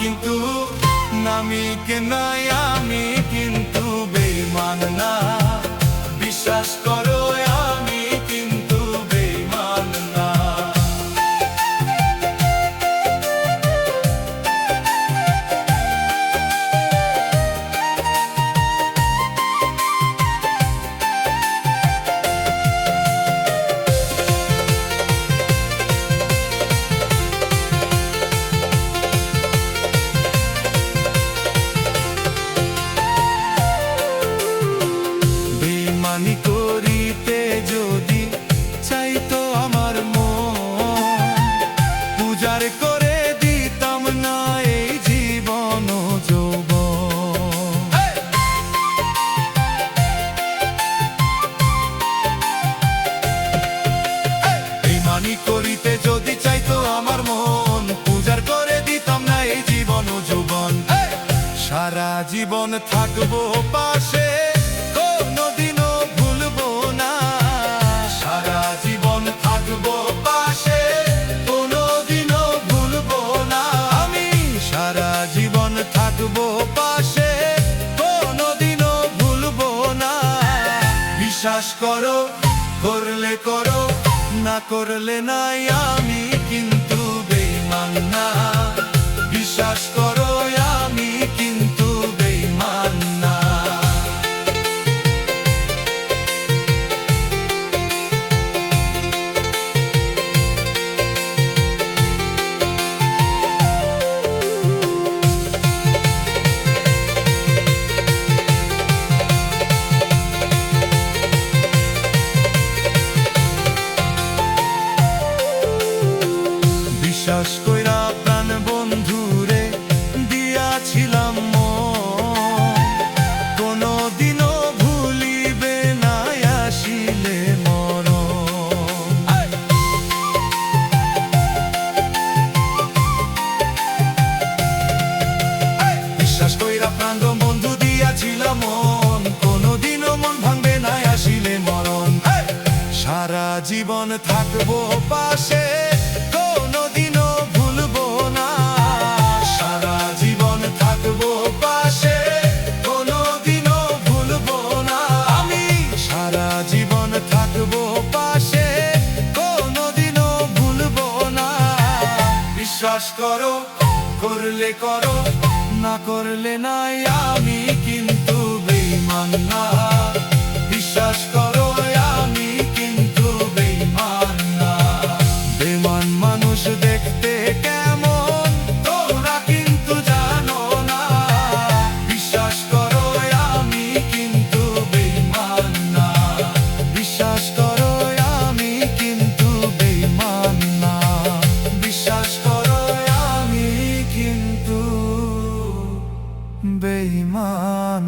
কিন্তু আমি কিন্তু বেঈমান না, বিশ্বাস করো আমি কিন্তু বেঈমান না। বেঈমানি করিতে যদি চাইতো আমার মন, পূজার করে দিতাম না এই জীবন ও যৌবন। বেঈমানি করিতে যদি চাইতো আমার মন, পূজার করে দিতাম না এই জীবন ও যৌবন। সারা জীবন থাকবো পাশে, কোনদিনও ভুলবো না। সারা জীবন থাকবো পাশে, কোনদিনও ভুলবো না। আমি সারা জীবন থাকবো পাশে, কোনদিনও ভুলবো না। বিশ্বাস করো, করলে করো, না করলে নাই, আমি কিন্তু বেঈমান না। বিশ্বাস করো আমি কিন্তু বেঈমান না। বিশ্বাস কইরা প্রাণ বন্ধুরে দিয়াছিলাম মন, কোনদিনও ভুলিবে না আসিলে মরণ। বিশ্বাস কইরা প্রাণ বন্ধু দিয়াছিলাম মন, কোনদিনও মন ভাঙবে না আসিলে মরণ। সারা জীবন থাকবো পাশে, কোনদিনও ভুলবো না। সারা জীবন থাকবো পাশে, কোনদিনও ভুলবো না। আমি সারা জীবন থাকবো পাশে, কোনদিনও ভুলবো না। বিশ্বাস করো, করলে করো, না করলে নাই, আমি কিন্তু বেঈমান না। বিশ্বাস করো আমি কিন্তু বেঈমান না। বেঈমান মানুষ দেখতে কেমন তোমরা কিন্তু জানো না। বিশ্বাস করো আমি কিন্তু বেঈমান না। বিশ্বাস করো আমি কিন্তু বেঈমান না। বিশ্বাস করো আমি কিন্তু বেঈমান।